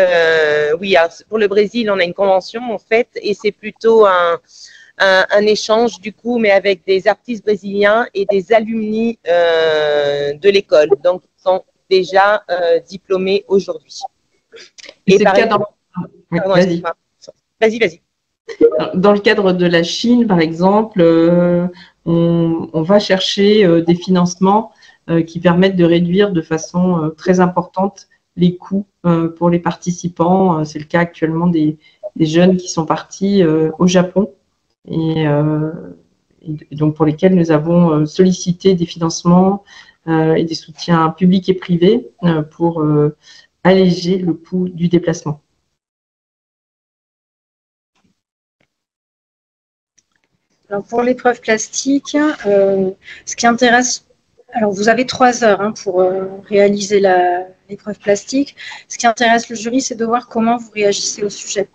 oui, alors, pour le Brésil, on a une convention en fait, et c'est plutôt un échange du coup, mais avec des artistes brésiliens et des alumni de l'école. Donc, ils sont déjà diplômés aujourd'hui. Et par exemple, vas-y. Vas-y. Dans le cadre de la Chine, par exemple, on va chercher des financements qui permettent de réduire de façon très importante les coûts pour les participants. C'est le cas actuellement des jeunes qui sont partis au Japon et donc pour lesquels nous avons sollicité des financements et des soutiens publics et privés pour alléger le coût du déplacement. Alors pour l'épreuve plastique, ce qui intéresse, alors vous avez 3 heures pour réaliser l'épreuve plastique. Ce qui intéresse le jury, c'est de voir comment vous réagissez au sujet.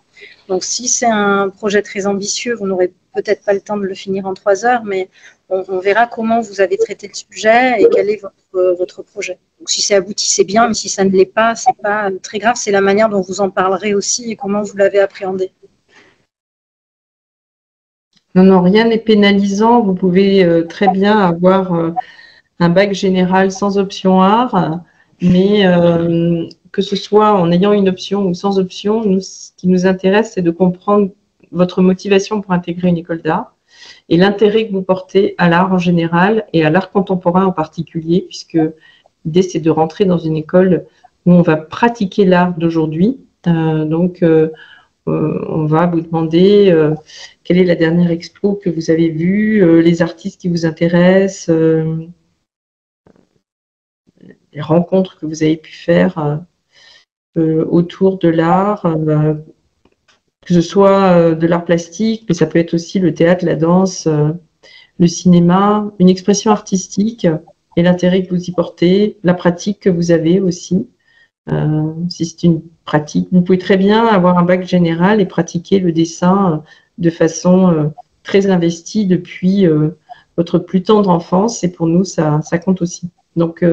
Donc si c'est un projet très ambitieux, vous n'aurez peut-être pas le temps de le finir en 3 heures, mais on verra comment vous avez traité le sujet et quel est votre projet. Donc si c'est abouti, c'est bien, mais si ça ne l'est pas, c'est pas très grave. C'est la manière dont vous en parlerez aussi et comment vous l'avez appréhendé. Non, rien n'est pénalisant. Vous pouvez très bien avoir un bac général sans option art, mais que ce soit en ayant une option ou sans option, nous, ce qui nous intéresse, c'est de comprendre votre motivation pour intégrer une école d'art et l'intérêt que vous portez à l'art en général et à l'art contemporain en particulier, puisque l'idée, c'est de rentrer dans une école où on va pratiquer l'art d'aujourd'hui. On va vous demander quelle est la dernière expo que vous avez vue, les artistes qui vous intéressent, les rencontres que vous avez pu faire autour de l'art, que ce soit de l'art plastique, mais ça peut être aussi le théâtre, la danse, le cinéma, une expression artistique et l'intérêt que vous y portez, la pratique que vous avez aussi. Si c'est une pratique, vous pouvez très bien avoir un bac général et pratiquer le dessin de façon très investie depuis votre plus tendre enfance, et pour nous, ça compte aussi. Donc,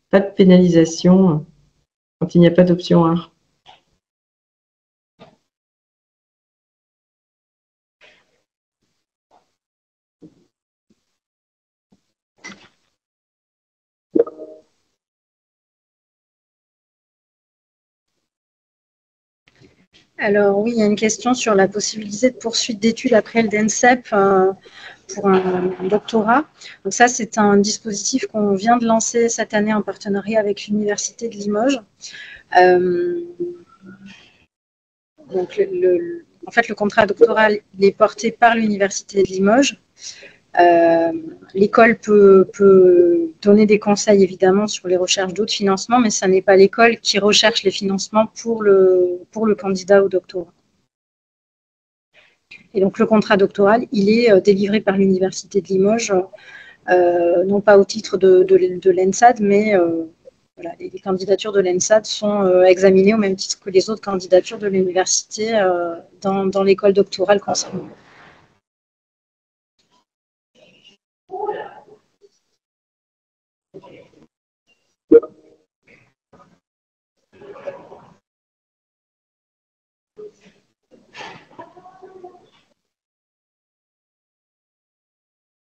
pas de pénalisation quand il n'y a pas d'option art. Alors oui, il y a une question sur la possibilité de poursuite d'études après le DENSEP pour un doctorat. Donc ça, c'est un dispositif qu'on vient de lancer cette année en partenariat avec l'Université de Limoges. Donc en fait, le contrat doctoral il est porté par l'Université de Limoges. L'école peut donner des conseils évidemment sur les recherches d'autres financements, mais ce n'est pas l'école qui recherche les financements pour le candidat au doctorat. Et donc le contrat doctoral, il est délivré par l'Université de Limoges, non pas au titre de l'ENSAD, mais voilà, les candidatures de l'ENSAD sont examinées au même titre que les autres candidatures de l'université dans l'école doctorale concernée.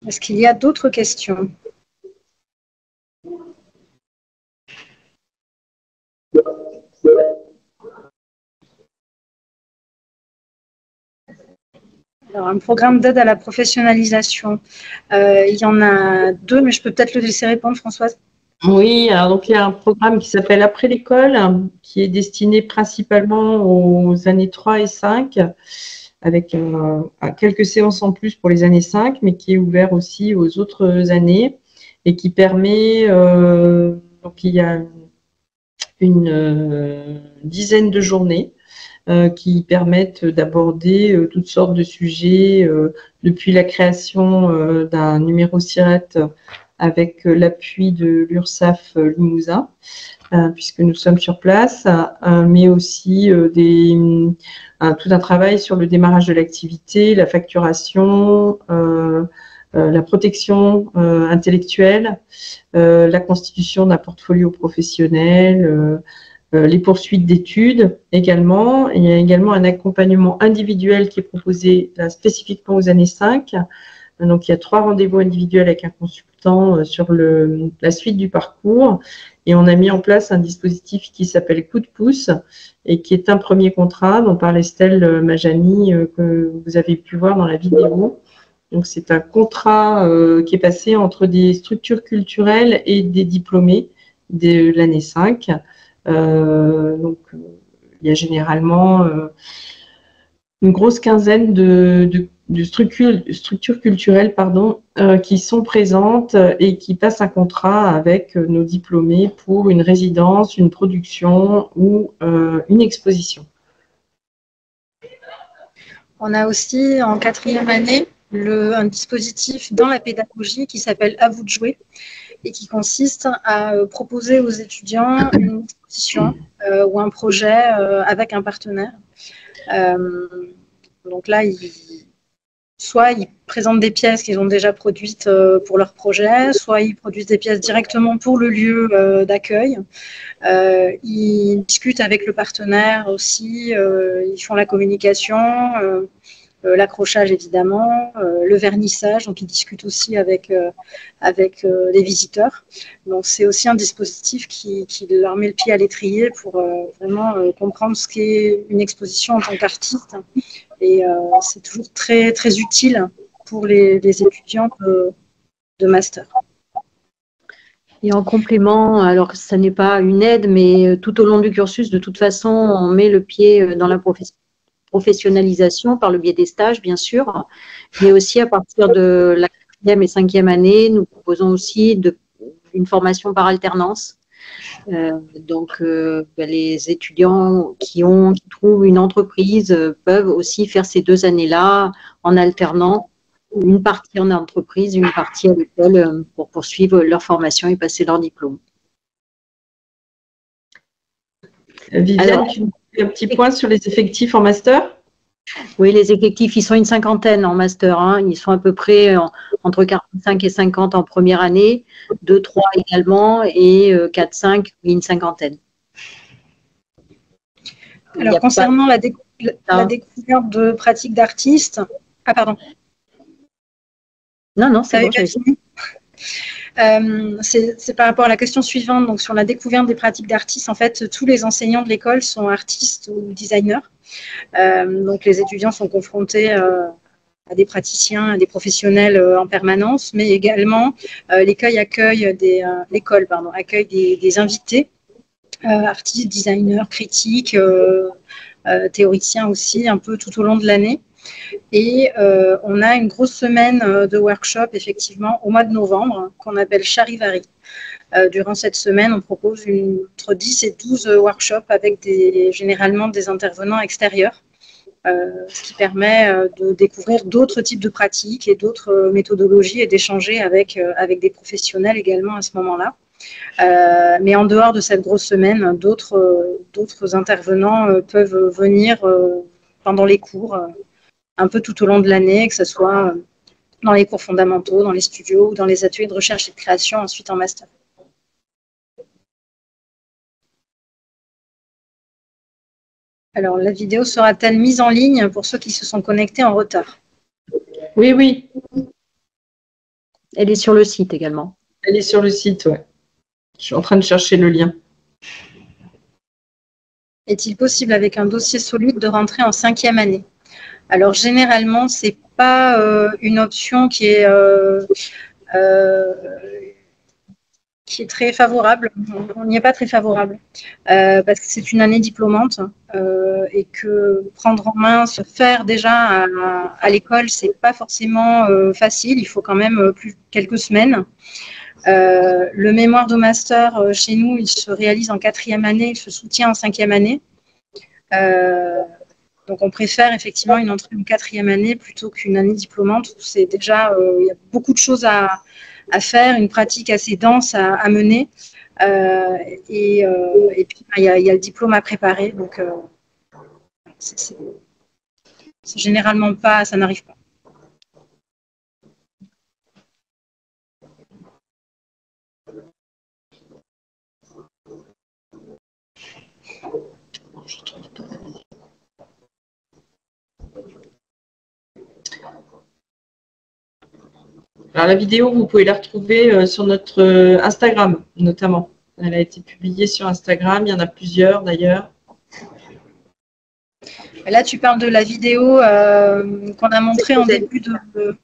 Est-ce qu'il y a d'autres questions? Alors, un programme d'aide à la professionnalisation, il y en a deux, mais je peux peut-être le laisser répondre, Françoise. Oui, alors donc il y a un programme qui s'appelle Après l'école, qui est destiné principalement aux années 3 et 5, avec quelques séances en plus pour les années 5, mais qui est ouvert aussi aux autres années et qui permet, donc il y a une dizaine de journées qui permettent d'aborder toutes sortes de sujets, depuis la création d'un numéro SIRET avec l'appui de l'URSSAF Limousin, puisque nous sommes sur place, mais aussi tout un travail sur le démarrage de l'activité, la facturation, la protection intellectuelle, la constitution d'un portfolio professionnel, les poursuites d'études également. Il y a également un accompagnement individuel qui est proposé là, spécifiquement aux années 5. Donc, il y a 3 rendez-vous individuels avec un consultant sur la suite du parcours. Et on a mis en place un dispositif qui s'appelle Coup de pouce et qui est un premier contrat dont parlait Estelle Majani que vous avez pu voir dans la vidéo. Donc, c'est un contrat qui est passé entre des structures culturelles et des diplômés de l'année 5. Donc, il y a généralement une grosse quinzaine de structures culturelles qui sont présentes et qui passent un contrat avec nos diplômés pour une résidence, une production ou une exposition. On a aussi en 4e année un dispositif dans la pédagogie qui s'appelle À vous de jouer et qui consiste à proposer aux étudiants une exposition ou un projet avec un partenaire. Donc là, soit ils présentent des pièces qu'ils ont déjà produites pour leur projet, soit ils produisent des pièces directement pour le lieu d'accueil. Ils discutent avec le partenaire aussi, ils font la communication, l'accrochage évidemment, le vernissage, donc ils discutent aussi avec les visiteurs. Donc c'est aussi un dispositif qui leur met le pied à l'étrier pour vraiment comprendre ce qu'est une exposition en tant qu'artiste. Et c'est toujours très, très utile pour les étudiants de master. Et en complément, alors ça n'est pas une aide, mais tout au long du cursus, de toute façon, on met le pied dans la professionnalisation par le biais des stages, bien sûr, mais aussi à partir de la 4e et 5e année, nous proposons aussi une formation par alternance. Donc, les étudiants qui trouvent une entreprise peuvent aussi faire ces 2 années-là en alternant une partie en entreprise, une partie à l'école pour poursuivre leur formation et passer leur diplôme. Viviane, Alors, tu fais un petit point sur les effectifs en master? Oui, les effectifs, ils sont une cinquantaine en master 1. Ils sont à peu près entre 45 et 50 en première année, 2-3 également, et 4-5, une cinquantaine. Alors, concernant la découverte de pratiques d'artistes… Ah, pardon. Non, c'est bon, j'avais fini. C'est par rapport à la question suivante. Donc, sur la découverte des pratiques d'artistes, en fait, tous les enseignants de l'école sont artistes ou designers. Donc, les étudiants sont confrontés à des praticiens, à des professionnels en permanence, mais également l'école accueille des invités, artistes, designers, critiques, théoriciens aussi, un peu tout au long de l'année. Et on a une grosse semaine de workshop, effectivement, au mois de novembre, qu'on appelle Charivari. Durant cette semaine, on propose entre 10 et 12 workshops avec généralement des intervenants extérieurs, ce qui permet de découvrir d'autres types de pratiques et d'autres méthodologies et d'échanger avec des professionnels également à ce moment-là. Mais en dehors de cette grosse semaine, d'autres intervenants peuvent venir pendant les cours, un peu tout au long de l'année, que ce soit dans les cours fondamentaux, dans les studios ou dans les ateliers de recherche et de création, ensuite en master. Alors, la vidéo sera-t-elle mise en ligne pour ceux qui se sont connectés en retard? Oui, oui. Elle est sur le site également. Elle est sur le site, oui. Je suis en train de chercher le lien. Est-il possible, avec un dossier solide, de rentrer en 5e année? Alors, généralement, ce n'est pas une option qui est très favorable. On n'y est pas très favorable parce que c'est une année diplômante et que prendre en main, se faire déjà à l'école, ce n'est pas forcément facile. Il faut quand même quelques semaines. Le mémoire de master chez nous, il se réalise en 4e année, il se soutient en 5e année. Donc, on préfère effectivement une entrée en 4e année plutôt qu'une année diplômante où c'est déjà, il y a beaucoup de choses à faire, une pratique assez dense à mener. Et puis, il y a le diplôme à préparer. Donc, c'est généralement pas, ça n'arrive pas. Alors, la vidéo, vous pouvez la retrouver sur notre Instagram, notamment. Elle a été publiée sur Instagram. Il y en a plusieurs, d'ailleurs. Là, tu parles de la vidéo qu'on a montrée en début de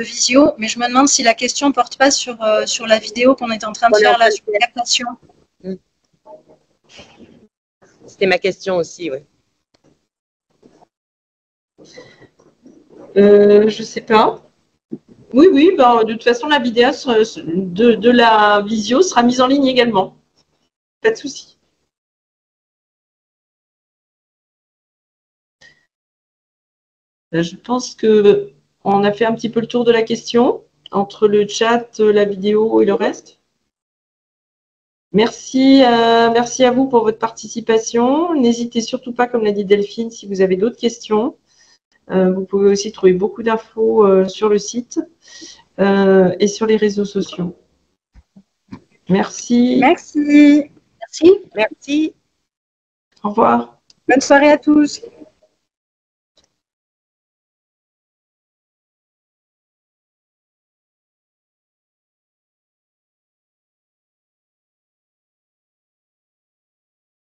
visio, mais je me demande si la question ne porte pas sur la vidéo qu'on est en train de faire là, sur la captation. C'était ma question aussi, oui. Je ne sais pas. Oui, ben, de toute façon, la vidéo de la visio sera mise en ligne également. Pas de souci. Je pense qu'on a fait un petit peu le tour de la question entre le chat, la vidéo et le reste. Merci à vous pour votre participation. N'hésitez surtout pas, comme l'a dit Delphine, si vous avez d'autres questions. Vous pouvez aussi trouver beaucoup d'infos sur le site et sur les réseaux sociaux. Merci. Merci. Merci. Au revoir. Bonne soirée à tous.